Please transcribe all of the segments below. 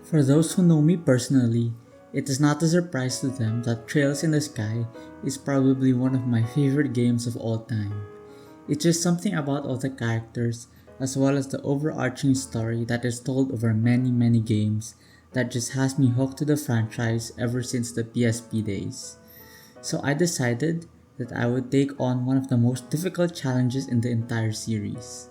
For those who know me personally, it is not a surprise to them that Trails in the Sky is probably one of my favorite games of all time. It's just something about all the characters, as well as the overarching story that is told over many games, that just has me hooked to the franchise ever since the PSP days. So I decided that I would take on one of the most difficult challenges in the entire series.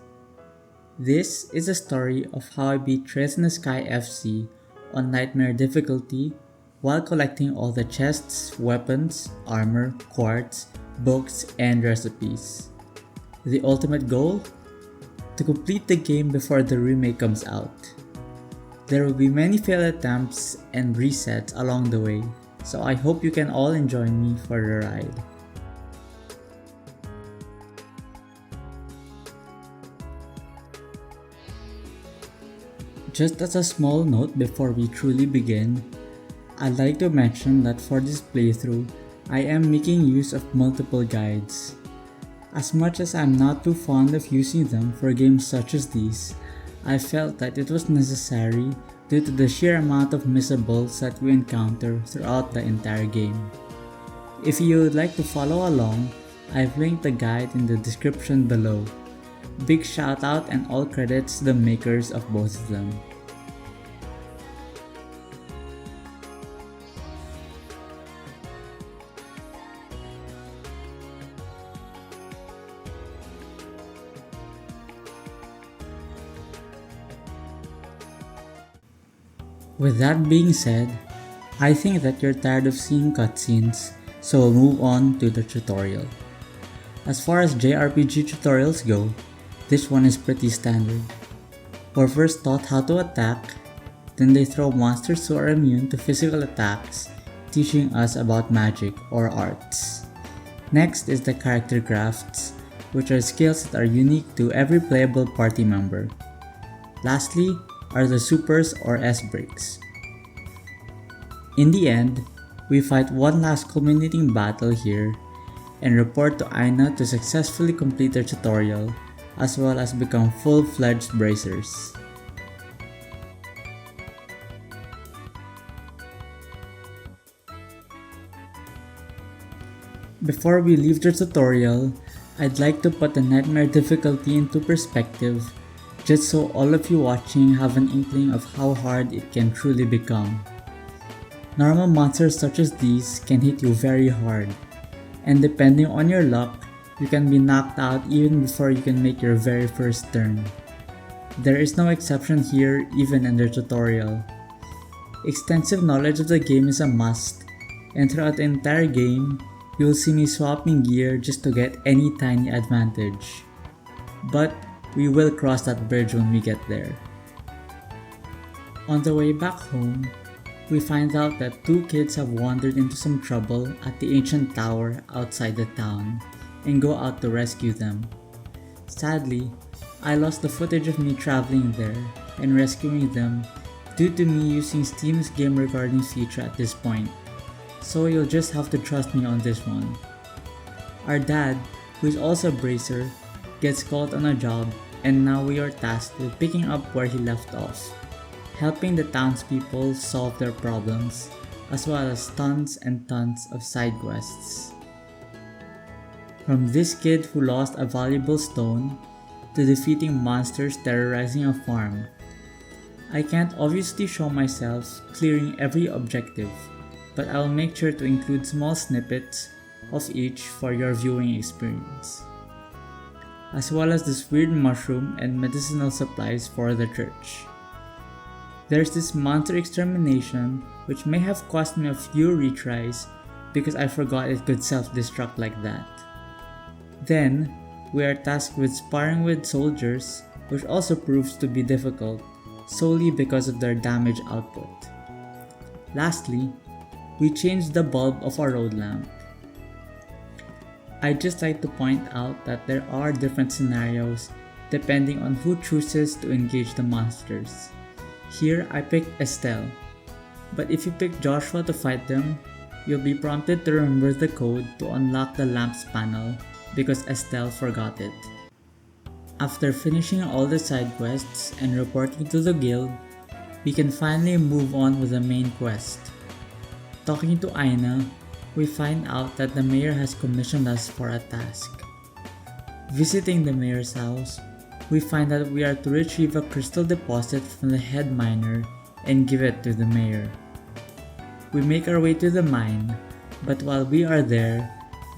This is a story of how I beat Trails in the Sky FC on Nightmare difficulty while collecting all the chests, weapons, armor, quartz, books, and recipes. The ultimate goal? To complete the game before the remake comes out. There will be many failed attempts and resets along the way, so I hope you can all join me for the ride. Just as a small note before we truly begin, I'd like to mention that for this playthrough, I am making use of multiple guides. As much as I'm not too fond of using them for games such as these, I felt that it was necessary due to the sheer amount of missables that we encounter throughout the entire game. If you would like to follow along, I've linked the guide in the description below. Big shout out and all credits to the makers of both of them. With that being said, I think that you're tired of seeing cutscenes, so we'll move on to the tutorial. As far as JRPG tutorials go, this one is pretty standard. We're first taught how to attack, then they throw monsters who are immune to physical attacks, teaching us about magic or arts. Next is the character crafts, which are skills that are unique to every playable party member. Lastly are the supers or S-breaks. In the end, we fight one last culminating battle here and report to Aina to successfully complete their tutorial as well as become full-fledged bracers. Before we leave the tutorial, I'd like to put the Nightmare difficulty into perspective just so all of you watching have an inkling of how hard it can truly become. Normal monsters such as these can hit you very hard, and depending on your luck, you can be knocked out even before you can make your very first turn. There is no exception here even in their tutorial. Extensive knowledge of the game is a must, and throughout the entire game, you'll see me swapping gear just to get any tiny advantage. But we will cross that bridge when we get there. On the way back home, we find out that two kids have wandered into some trouble at the ancient tower outside the town and go out to rescue them. Sadly, I lost the footage of me traveling there and rescuing them due to me using Steam's game recording feature at this point, so you'll just have to trust me on this one. Our dad, who is also a bracer, gets called on a job, and now we are tasked with picking up where he left off, helping the townspeople solve their problems, as well as tons and tons of side quests. From this kid who lost a valuable stone, to defeating monsters terrorizing a farm. I can't obviously show myself clearing every objective, but I will make sure to include small snippets of each for your viewing experience, as well as this weird mushroom and medicinal supplies for the church. There's this monster extermination which may have cost me a few retries because I forgot it could self-destruct like that. Then, we are tasked with sparring with soldiers, which also proves to be difficult solely because of their damage output. Lastly, we changed the bulb of our road lamp. I'd just like to point out that there are different scenarios depending on who chooses to engage the monsters. Here I picked Estelle, but if you pick Joshua to fight them, you'll be prompted to remember the code to unlock the lamps panel because Estelle forgot it. After finishing all the side quests and reporting to the guild, we can finally move on with the main quest. Talking to Aina, we find out that the mayor has commissioned us for a task. Visiting the mayor's house, we find that we are to retrieve a crystal deposit from the head miner and give it to the mayor. We make our way to the mine, but while we are there,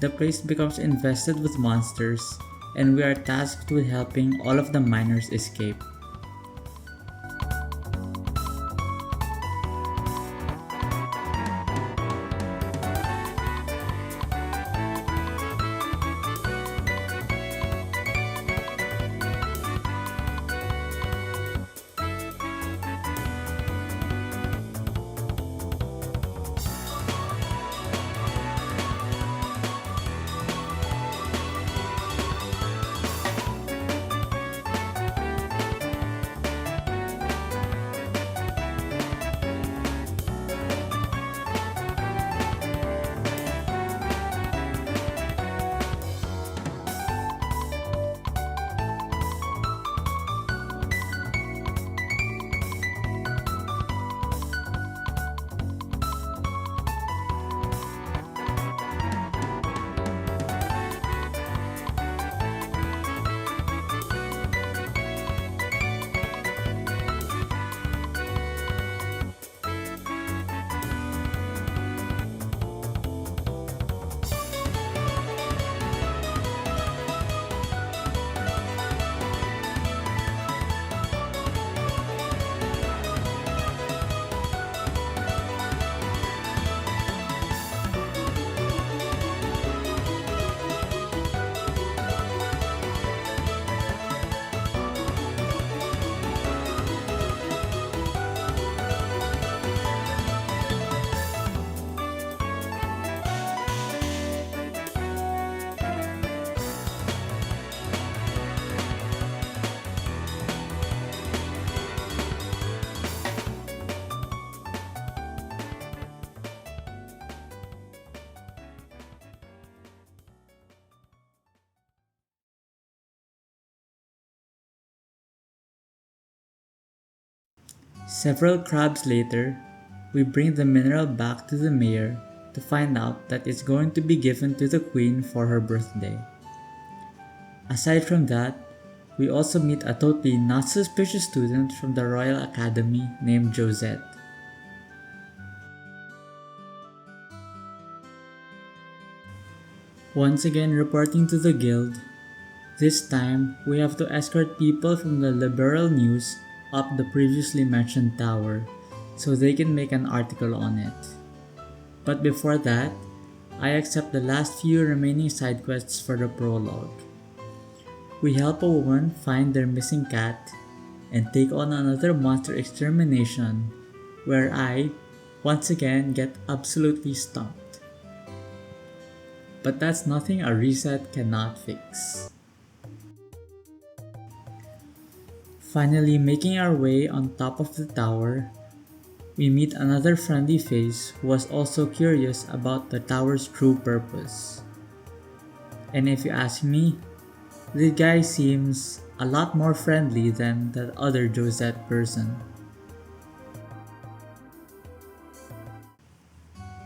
the place becomes infested with monsters and we are tasked with helping all of the miners escape. Several crabs later, we bring the mineral back to the mayor to find out that it's going to be given to the queen for her birthday. Aside from that, we also meet a totally not suspicious student from the Royal Academy named Josette. Once again reporting to the guild, this time we have to escort people from the Liberal News up the previously mentioned tower so they can make an article on it. But before that, I accept the last few remaining side quests for the prologue. We help a woman find their missing cat and take on another monster extermination where I, once again, get absolutely stumped. But that's nothing a reset cannot fix. Finally, making our way on top of the tower, we meet another friendly face who was also curious about the tower's true purpose. And if you ask me, this guy seems a lot more friendly than that other Josette person.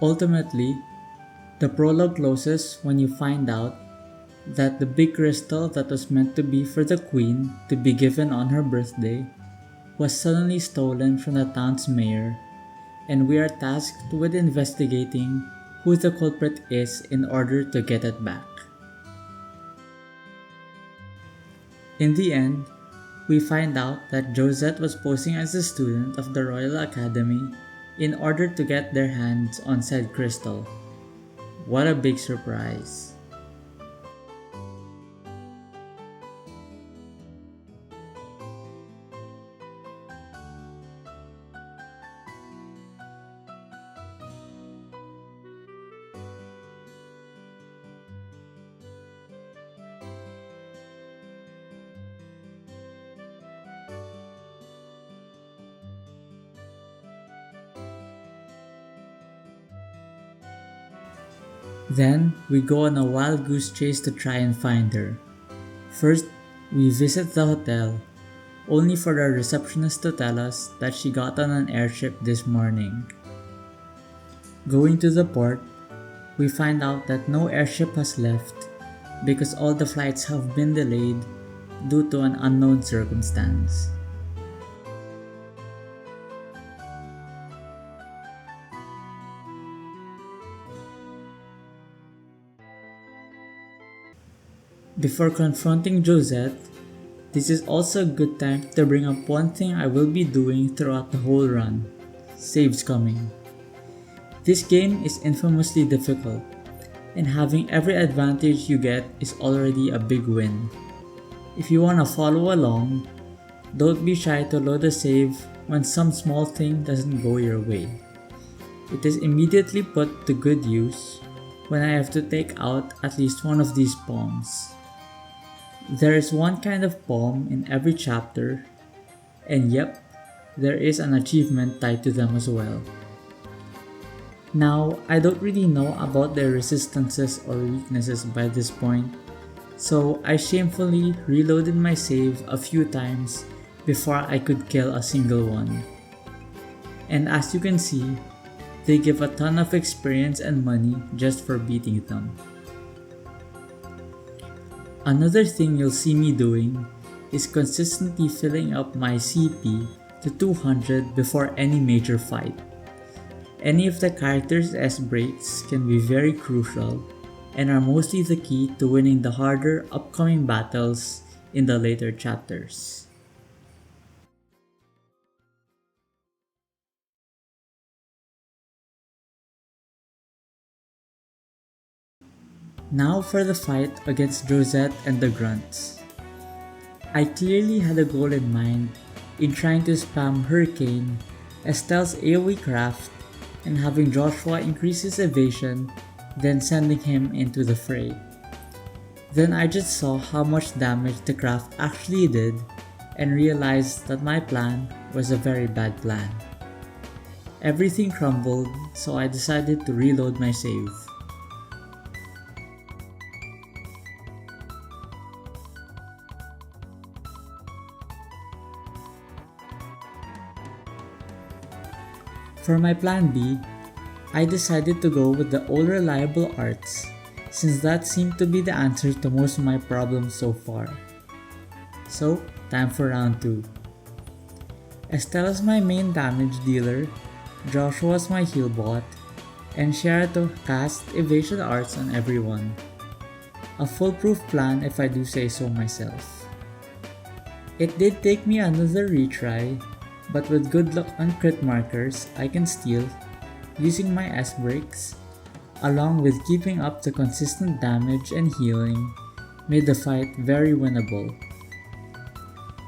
Ultimately, the prologue closes when you find out that the big crystal that was meant to be for the queen to be given on her birthday was suddenly stolen from the town's mayor, and we are tasked with investigating who the culprit is in order to get it back. In the end, we find out that Josette was posing as a student of the Royal Academy in order to get their hands on said crystal. What a big surprise! Then, we go on a wild goose chase to try and find her. First, we visit the hotel, only for the receptionist to tell us that she got on an airship this morning. Going to the port, we find out that no airship has left because all the flights have been delayed due to an unknown circumstance. Before confronting Josette, this is also a good time to bring up one thing I will be doing throughout the whole run: saves coming. This game is infamously difficult, and having every advantage you get is already a big win. If you wanna follow along, don't be shy to load a save when some small thing doesn't go your way. It is immediately put to good use when I have to take out at least one of these palms. There is one kind of palm in every chapter, and yep, there is an achievement tied to them as well. Now, I don't really know about their resistances or weaknesses by this point, so I shamefully reloaded my save a few times before I could kill a single one. And as you can see, they give a ton of experience and money just for beating them. Another thing you'll see me doing is consistently filling up my CP to 200 before any major fight. Any of the characters' S breaks can be very crucial and are mostly the key to winning the harder upcoming battles in the later chapters. Now for the fight against Josette and the Grunts. I clearly had a goal in mind in trying to spam Hurricane, Estelle's AoE craft, and having Joshua increase his evasion, then sending him into the fray. Then I just saw how much damage the craft actually did and realized that my plan was a very bad plan. Everything crumbled, so I decided to reload my save. For my plan B, I decided to go with the old reliable arts, since that seemed to be the answer to most of my problems so far. So, time for round 2. Estelle is my main damage dealer, Joshua is my heal bot, and Shara to cast evasion arts on everyone. A foolproof plan if I do say so myself. It did take me another retry, but with good luck on crit markers, I can steal, using my S breaks, along with keeping up the consistent damage and healing, made the fight very winnable.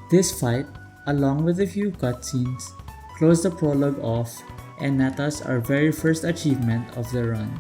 This fight, along with a few cutscenes, closed the prologue off and net us our very first achievement of the run.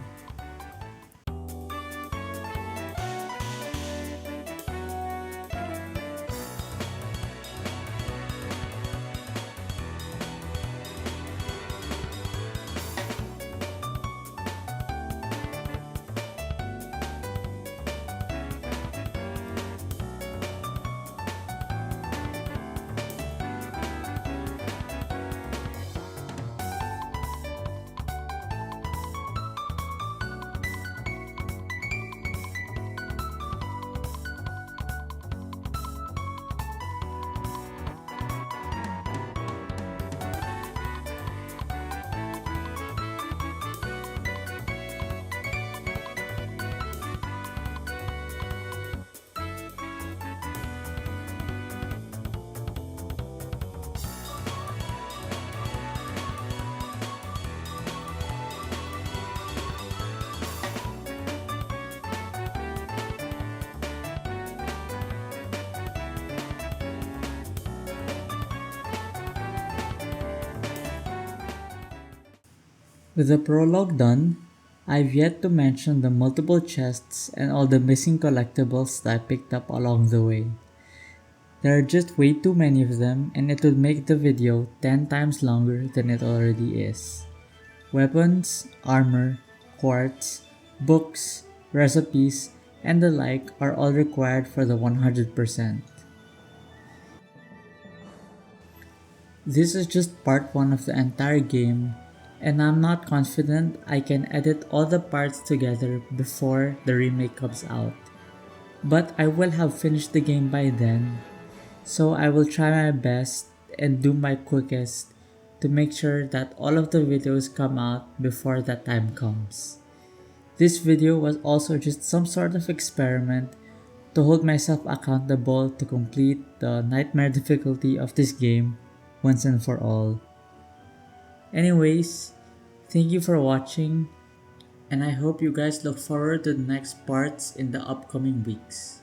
With the prologue done, I've yet to mention the multiple chests and all the missing collectibles that I picked up along the way. There are just way too many of them, and it would make the video 10 times longer than it already is. Weapons, armor, quartz, books, recipes, and the like are all required for the 100%. This is just part 1 of the entire game, and I'm not confident I can edit all the parts together before the remake comes out. But I will have finished the game by then, so I will try my best and do my quickest to make sure that all of the videos come out before that time comes. This video was also just some sort of experiment to hold myself accountable to complete the nightmare difficulty of this game once and for all. Anyways, thank you for watching, and I hope you guys look forward to the next parts in the upcoming weeks.